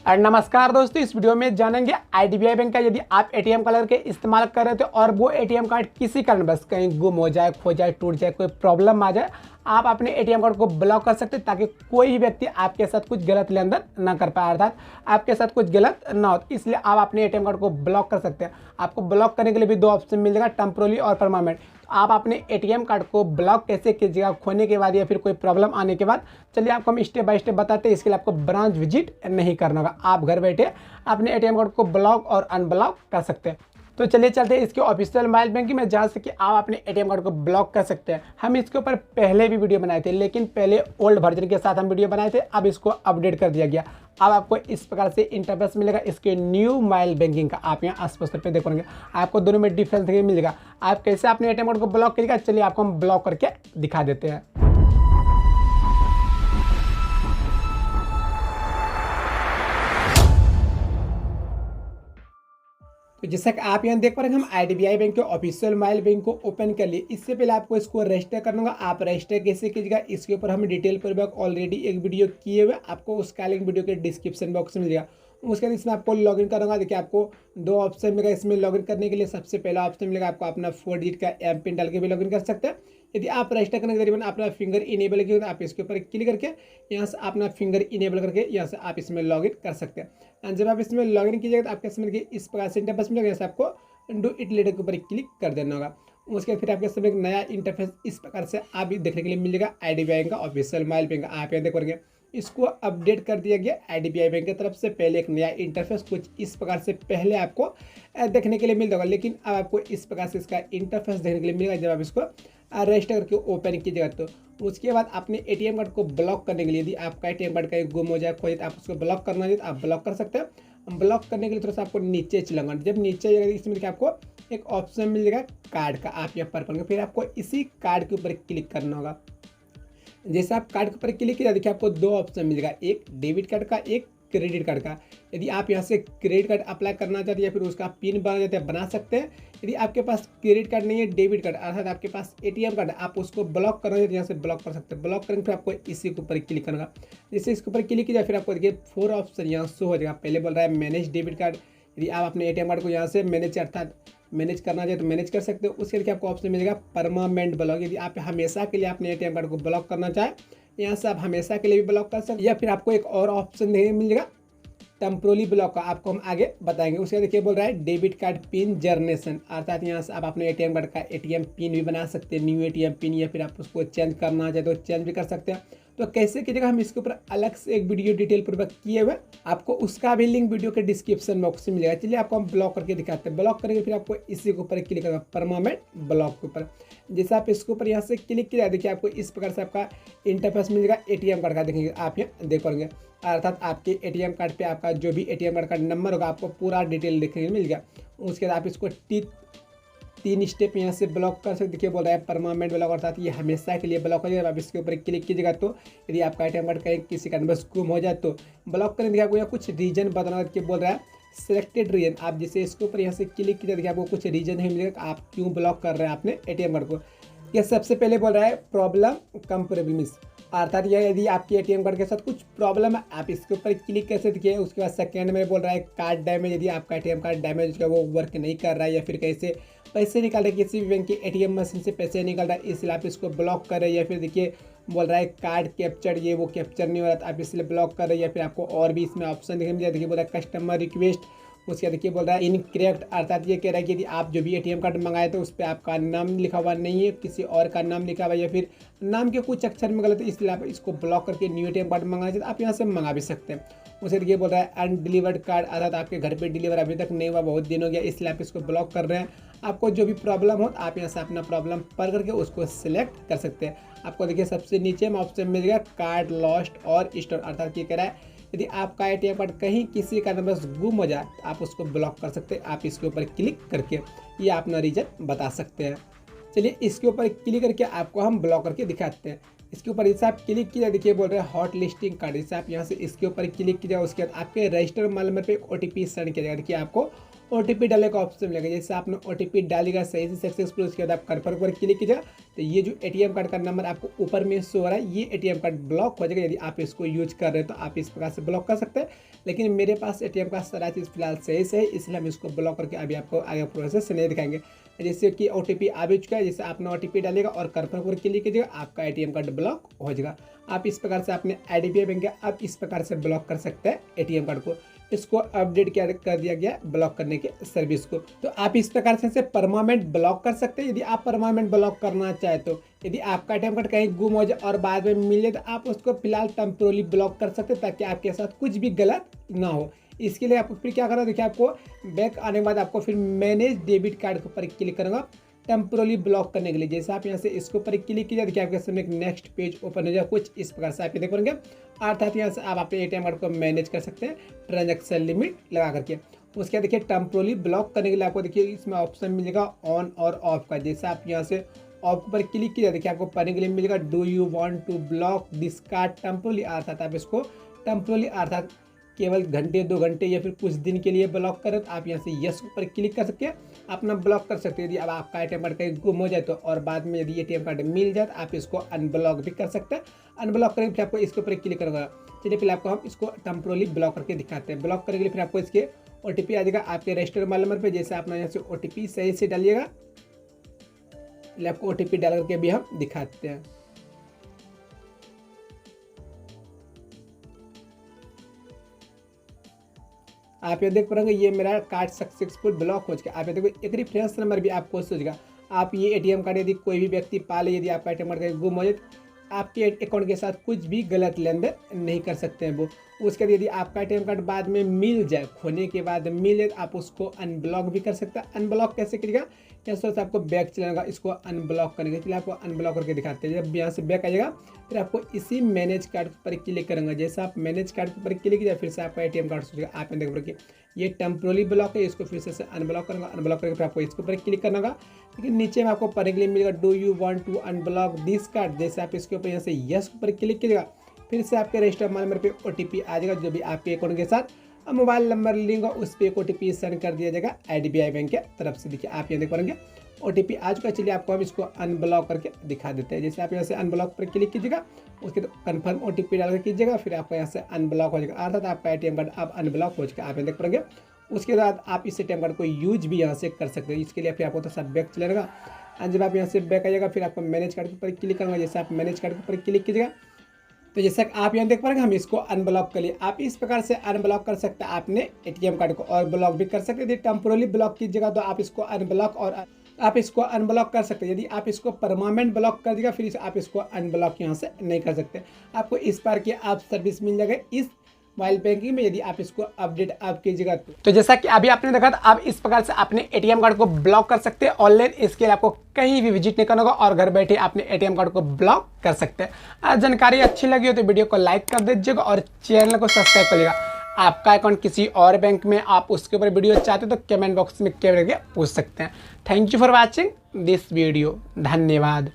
और नमस्कार दोस्तों, इस वीडियो में जानेंगे आईडीबीआई बैंक का यदि आप एटीएम कार्ड के इस्तेमाल कर रहे थे और वो एटीएम कार्ड किसी कारणवश कहीं गुम हो जाए, खो जाए, टूट जाए, कोई प्रॉब्लम आ जाए, आप अपने एटीएम कार्ड को ब्लॉक कर सकते हैं ताकि कोई भी व्यक्ति आपके साथ कुछ गलत लेन देन ना कर पाए, अर्थात आपके साथ कुछ गलत ना हो। इसलिए आप अपने एटीएम कार्ड को ब्लॉक कर सकते हैं। आपको ब्लॉक करने के लिए भी दो ऑप्शन मिल जाएगा, टेम्पररी और परमानेंट। आप अपने एटीएम कार्ड को ब्लॉक कैसे कीजिएगा, खोने के बाद या फिर कोई प्रॉब्लम आने के बाद, चलिए आपको हम स्टेप बाय स्टेप बताते हैं। इसके लिए आपको ब्रांच विजिट नहीं करना होगा, आप घर बैठे अपने एटीएम कार्ड को ब्लॉक और अनब्लॉक कर सकते हैं। तो चलिए चलते हैं इसके ऑफिशियल मोबाइल बैंकिंग में, जहाँ से कि आप अपने एटीएम कार्ड को ब्लॉक कर सकते हैं। हम इसके ऊपर पहले भी वीडियो बनाए थे, लेकिन पहले ओल्ड वर्जन के साथ हम वीडियो बनाए थे, अब इसको अपडेट कर दिया गया। अब आपको इस प्रकार से इंटरफेस मिलेगा इसके न्यू मोबाइल बैंकिंग का। आप यहाँ आसपास पे देखोगे, आपको दोनों में डिफरेंस मिलेगा। आप कैसे अपने एटीएम कार्ड को ब्लॉक करिएगा, चलिए आपको हम ब्लॉक करके दिखा देते हैं। तो जैसा कि आप यहाँ देख पा रहे हैं, हम आईडीबीआई बैंक के ऑफिशियल मोबाइल बैंक को ओपन कर लिए। इससे पहले आपको इसको रजिस्टर करना होगा। आप रजिस्टर कैसे कीजिएगा, इसके ऊपर हम डिटेल पूर्वक ऑलरेडी एक वीडियो किए हुए, आपको उसका लिंक वीडियो के डिस्क्रिप्शन बॉक्स में मिल जाएगा। उसके बाद इसमें आपको लॉगिन करना होगा। देखिए आपको दो ऑप्शन मिलेगा इसमें लॉगिन करने के लिए। सबसे पहला ऑप्शन मिलेगा आपको अपना 4 डिजिट का एम पिन डाल के भी लॉगिन कर सकते हैं। यदि आप रजिस्टर करने के दरमियान अपना फिंगर इनेबल किया तो आप इसके ऊपर क्लिक करके यहाँ से अपना फिंगर इनेबल करके यहाँ से आप इसमें लॉगिन कर सकते हैं। जब आप इसमें लॉगिन कीजिएगा तो आपके समय इस प्रकार से इंटरफेस मिलेगा। जैसे आपको डू इट लेटर के ऊपर क्लिक कर देना होगा। उसके बाद फिर आपके समय एक नया इंटरफेस इस प्रकार से आप भी देखने के लिए मिल जाएगा। आईडीबीआई बैंक का ऑफिशियल मोबाइल बैंक आप यहाँ देखोगे, इसको अपडेट कर दिया गया आईडीबीआई बैंक की तरफ से। पहले एक नया इंटरफेस कुछ इस प्रकार से पहले आपको देखने के लिए मिल जाएगा, लेकिन अब आपको इस प्रकार से इसका इंटरफेस देखने के लिए मिलेगा जब आप इसको रजिस्टर करके ओपन कीजिएगा। तो उसके बाद अपने एटीएम कार्ड को ब्लॉक करने के लिए, यदि आपका एटीएम कार्ड कहीं गुम हो जाए, कोई आप उसको ब्लॉक करना चाहिए तो आप ब्लॉक कर सकते हैं। ब्लॉक करने के लिए थोड़ा सा आपको नीचे चलेंगे। जब नीचे जाएगा इसमें देखिए आपको एक ऑप्शन मिल जाएगा कार्ड का। आप यहाँ पर करेंगे, फिर आपको इसी कार्ड के ऊपर क्लिक करना होगा। जैसे आप कार्ड के ऊपर क्लिक किया, देखिए आपको दो ऑप्शन मिलेगा, एक डेबिट कार्ड का, एक क्रेडिट कार्ड का। यदि आप यहाँ से क्रेडिट कार्ड अप्लाई करना चाहते हैं या फिर उसका पिन बनाना चाहते हैं, बना सकते हैं। यदि आपके पास क्रेडिट कार्ड नहीं है, डेबिट कार्ड अर्थात आपके पास एटीएम कार्ड है, आप उसको ब्लॉक करना चाहते हैं यहाँ से ब्लॉक कर सकते हैं। ब्लॉक करेंगे फिर आपको इसी के ऊपर क्लिक करना। जैसे इसके ऊपर क्लिक किया फिर आपको देखिए 4 ऑप्शन यहाँ शो हो जाएगा। पहले बोल रहा है मैनेज डेबिट कार्ड। यदि आप अपने एटीएम कार्ड को यहाँ से मैनेज अर्थात मैनेज करना चाहिए तो मैनेज कर सकते हो। उसके लिए आपको ऑप्शन मिलेगा परमानेंट ब्लॉक। यदि आप हमेशा के लिए अपने एटीएम कार्ड को ब्लॉक करना चाहें, यहाँ से आप हमेशा के लिए भी ब्लॉक कर सकते हैं। या फिर आपको एक और ऑप्शन मिल जाएगा टेम्पररी ब्लॉक का, आपको हम आगे बताएंगे। उसके देखिए बोल रहा है डेबिट कार्ड पिन जनरेशन, अर्थात यहाँ से आप अपने एटीएम कार्ड का एटीएम पिन भी बना सकते हैं, न्यू एटीएम पिन, या फिर आप उसको चेंज करना चाहते तो चेंज भी कर सकते हैं। तो कैसे कीजिएगा, हम इसके ऊपर अलग से एक वीडियो डिटेल पूर्वक किए हुए, आपको उसका भी लिंक वीडियो के डिस्क्रिप्शन बॉक्स में मिलेगा। चलिए आपको हम ब्लॉक करके दिखाते हैं। ब्लॉक करेंगे फिर आपको इसी के ऊपर क्लिक करना, परमानेंट ब्लॉक के ऊपर। जैसे आप इसके ऊपर यहाँ से क्लिक किया, देखिए आपको इस प्रकार से आपका इंटरफेस मिल जाएगा एटीएम कार्ड का। देखेंगे आप यहाँ देख पाएंगे, अर्थात आपके एटीएम कार्ड पे आपका जो भी एटीएम कार्ड का नंबर होगा आपको पूरा डिटेल देखने को मिल गया। उसके बाद आप इसको 3 स्टेप यहाँ से ब्लॉक कर सकते। देखिए बोल रहा है परमानेंट ब्लॉक, अर्थात ये हमेशा के लिए ब्लॉक हो जाएगा। आप इसके ऊपर क्लिक कीजिएगा तो यदि आपका एटीएम कार्ड कहीं किसी कारणवश गुम हो जाए तो ब्लॉक करें। देखिए आपको यहाँ कुछ रीजन बताना कि बोल रहा है सिलेक्टेड रीजन। आप जैसे इसके ऊपर यहाँ से क्लिक कीजिए, देखिए आपको कुछ रीजन नहीं मिलेगा आप क्यों ब्लॉक कर रहे हैं अपने एटीएम कार्ड को। यह सबसे पहले बोल रहा है प्रॉब्लम कंपेरेबल मिस, अर्थात यह यदि आपके एटीएम कार्ड के साथ कुछ प्रॉब्लम है आप इसके ऊपर क्लिक कैसे देखिए। उसके बाद सेकंड में बोल रहा है कार्ड डैमेज, यदि आपका एटीएम कार्ड डैमेज वो वर्क नहीं कर रहा है या फिर कैसे पैसे निकाल रहे, किसी भी बैंक की एटीएम मशीन से पैसे निकल रहा है इसलिए आप इसको ब्लॉक कर रहे हैं। या फिर देखिए बोल रहा है कार्ड कैप्चर, ये वो कैप्चर नहीं हो रहा था आप इसलिए ब्लॉक कर रहे हैं। या फिर आपको और भी इसमें ऑप्शन देखने मिल जाए। देखिए बोल रहा है कस्टमर रिक्वेस्ट, उसके देखिए बोल रहा है इनकरेक्ट, अर्थात ये कह रहा है कि यदि आप जो भी एटीएम कार्ड मंगाए तो उस पर आपका नाम लिखा हुआ नहीं है, किसी और का नाम लिखा हुआ है, या फिर नाम के कुछ अक्षर में गलत है, इसलिए आप इसको ब्लॉक करके न्यू एटीएम कार्ड मंगाना चाहिए तो आप यहाँ से मंगा भी सकते हैं। उसे देखिए बोल रहा है अनडिलीवर्ड कार्ड, अर्थात आपके घर पे डिलीवर अभी तक नहीं हुआ, बहुत दिन हो गया, इसलिए आप इसको ब्लॉक कर रहे हैं। आपको जो भी प्रॉब्लम हो आप यहाँ से अपना प्रॉब्लम पढ़ करके उसको सिलेक्ट कर सकते हैं। आपको देखिए सबसे नीचे में ऑप्शन मिल जाएगा कार्ड लॉस्ट और स्टोर, अर्थात ये कह रहा है यदि आपका एटीएम कार्ड कहीं किसी कारणवश गुम हो जाए तो आप उसको ब्लॉक कर सकते हैं। आप इसके ऊपर क्लिक करके ये अपना रीजन बता सकते हैं। चलिए इसके ऊपर क्लिक करके आपको हम ब्लॉक करके दिखाते हैं। इसके ऊपर जैसे आप क्लिक किया, देखिए बोल रहे हैं हॉट लिस्टिंग कार्ड। जैसे आप यहाँ से इसके ऊपर क्लिक कीजिए, उसके बाद आपके रजिस्टर मोबाइल नंबर पे एक OTP सेंड किया जाएगा। देखिए आपको OTP डालने का ऑप्शन मिलेगा। जैसे आपने OTP डालेगा सही से सक्सेसफुल, उसके बाद आप कन्फर्म पर क्लिक कीजिएगा तो ये जो ATM कार्ड का नंबर आपको ऊपर में शो हो रहा है, ये ATM कार्ड ब्लॉक हो जाएगा। यदि आप इसको यूज कर रहे हो तो आप इस प्रकार से ब्लॉक कर सकते हैं, लेकिन मेरे पास ATM का सारा चीज़ फिलहाल सही से है, इसलिए हम इसको ब्लॉक करके अभी आपको आगे प्रोसेस नहीं दिखाएंगे। जैसे कि OTP आ भी चुका है, जैसे आपने OTP डालेगा और कन्फर्म पर क्लिक कीजिएगा, आपका ATM कार्ड ब्लॉक हो जाएगा। आप इस प्रकार से अपने IDBI बैंक का आप इस प्रकार से ब्लॉक कर सकते हैं ATM कार्ड को। इसको अपडेट कर दिया गया ब्लॉक करने के सर्विस को। तो आप इस प्रकार से परमानेंट ब्लॉक कर सकते हैं। यदि आप परमानेंट ब्लॉक करना चाहे तो यदि आपका ATM कार्ड कहीं गुम हो जाए और बाद में मिल जाए तो आप उसको फिलहाल टेम्पोरली ब्लॉक कर सकते हैं, ताकि आपके साथ कुछ भी गलत ना हो। इसके लिए आपको फिर क्या करना है, देखिए आपको बैंक आने के बाद आपको फिर मैनेज डेबिट कार्ड के ऊपर क्लिक करना टेम्पोरली ब्लॉक करने के लिए। जैसे आप यहाँ से इसके ऊपर क्लिक कीजिए, देखिए आपके सामने एक नेक्स्ट पेज ओपन हो जाए कुछ इस प्रकार से आप देख पाएंगे। अर्थात यहाँ से आप अपने ATM कार्ड को मैनेज कर सकते हैं ट्रांजैक्शन लिमिट लगा करके। उसके बाद देखिए टेम्पोरली ब्लॉक करने के लिए आपको देखिए इसमें ऑप्शन मिलेगा ऑन और ऑफ का। जैसे आप यहाँ से ऑफ पर क्लिक कीजिए, देखिए आपको पढ़ने के लिए मिलेगा do you want to block this card temporarily, अर्थात आप इसको टेम्पोरली अर्थात केवल घंटे 2 घंटे या फिर कुछ दिन के लिए ब्लॉक करें तो आप यहाँ से यस पर क्लिक कर सकते हैं, अपना ब्लॉक कर सकते हैं। यदि अब आपका ATM कार्ड कहीं गुम हो जाए तो और बाद में यदि ATM कार्ड मिल जाए तो आप इसको अनब्लॉक भी कर सकते हैं। अनब्लॉक करेंगे फिर आपको इसके ऊपर क्लिक करूँगा। चलिए फिर आपको हम इसको टेम्पोरली ब्लॉक करके दिखाते हैं। ब्लॉक करने के लिए फिर आपको इसके OTP आ जाएगा आपके रजिस्टर्ड मोबाइल नंबर पर। जैसे आपने यहाँ से OTP सही से डालिएगा, आपको OTP डाल करके भी हम दिखाते हैं। आप ये देख पाएंगे ये मेरा कार्ड सक्सेसफुल ब्लॉक हो चुका है। आप ये देखो एक रेफरेंस नंबर भी आपको हो जाएगा। आप ये ATM कार्ड यदि कोई भी व्यक्ति पाले, यदि आपका ATM कार्ड गुम हो जाए आपके अकाउंट के साथ कुछ भी गलत लेन देन नहीं कर सकते हैं वो। उसके बाद यदि आपका ATM कार्ड बाद में मिल जाए, खोने के बाद मिल जाए, आप उसको अनब्लॉक भी कर सकते हैं। अनब्लॉक कैसे करिएगा, कैसे से आपको बैक चलाएगा इसको अनब्लॉक करने के लिए आपको अनब्लॉक करके दिखाते हैं। जब यहाँ से बैक आएगा फिर आपको इसी मैनेज कार्ड पर क्लिक करेंगे। जैसे आप मैनेज कार्ड पर क्लिक किया फिर से आपका ATM कार्ड सोचेगा। आप देख रहे ये टेम्पोरली ब्लॉक है, इसको फिर से अनब्लॉक करूँगा। अनब्लॉक करके फिर आपको इसके ऊपर क्लिक करना होगा। लेकिन नीचे में आपको पढ़ने के लिए मिलेगा do you want to unblock this card. जैसे आप इसके ऊपर यहाँ से यस पर क्लिक कीजिएगा, फिर से आपके रजिस्टर्ड मोबाइल नंबर पे OTP आ जाएगा, जो भी आपके अकाउंट के साथ मोबाइल नंबर लिंक हो उस पर एक OTP सेंड कर दिया जाएगा IDBI बैंक के तरफ से। देखिए आप यहाँ देख पाएंगे OTP आ चुका है। चलिए आपको हम इसको अनब्लॉक करके दिखा देते हैं। जैसे आप यहाँ से अनब्लॉक पर क्लिक कीजिएगा, उसके कन्फर्म OTP डाल कर कीजिएगा, फिर आपको यहाँ से अनब्लॉक हो जाएगा, अर्थात आपका ATM कार्ड अब अनब्लॉक हो चुका है। आप यहाँ देख पाएंगे। उसके बाद आप इस ATM कार्ड को यूज भी यहाँ से कर सकते हैं। इसके लिए फिर आपको तो सब बैक चलेगा। और जब आप यहाँ से बैक आइएगा फिर आपको मैनेज कार्ड के ऊपर क्लिक करूँगा। जैसे आप मैनेज कार्ड के ऊपर क्लिक कीजिएगा तो जैसा आप यहाँ देख पाएंगे हम इसको अनब्लॉक कर लिए। आप इस प्रकार से अनब्लॉक कर सकते हैं अपने ATM कार्ड को, और ब्लॉक भी कर सकते हैं। यदि टेम्पोरली ब्लॉक कीजिएगा तो आप इसको अनब्लॉक और आप इसको अनब्लॉक कर सकते हैं। यदि आप इसको परमानेंट ब्लॉक कर दीजिएगा फिर आप इसको अनब्लॉक यहाँ से नहीं कर सकते। आपको इस बार की आप सर्विस मिल जाएगा इस मोबाइल बैंकिंग में, यदि आप इसको अपडेट आप कीजिएगा तो जैसा कि अभी आपने देखा था आप इस प्रकार से अपने ATM कार्ड को ब्लॉक कर सकते हैं ऑनलाइन। इसके लिए आपको कहीं भी विजिट नहीं करना होगा और घर बैठे अपने ATM कार्ड को ब्लॉक कर सकते हैं। जानकारी अच्छी लगी हो तो वीडियो को लाइक कर दीजिएगा और चैनल को सब्सक्राइब करिएगा। आपका अकाउंट किसी और बैंक में आप उसके ऊपर वीडियो चाहते हो तो कमेंट बॉक्स में कमेंट करके पूछ सकते हैं। Thank you for watching this video. धन्यवाद।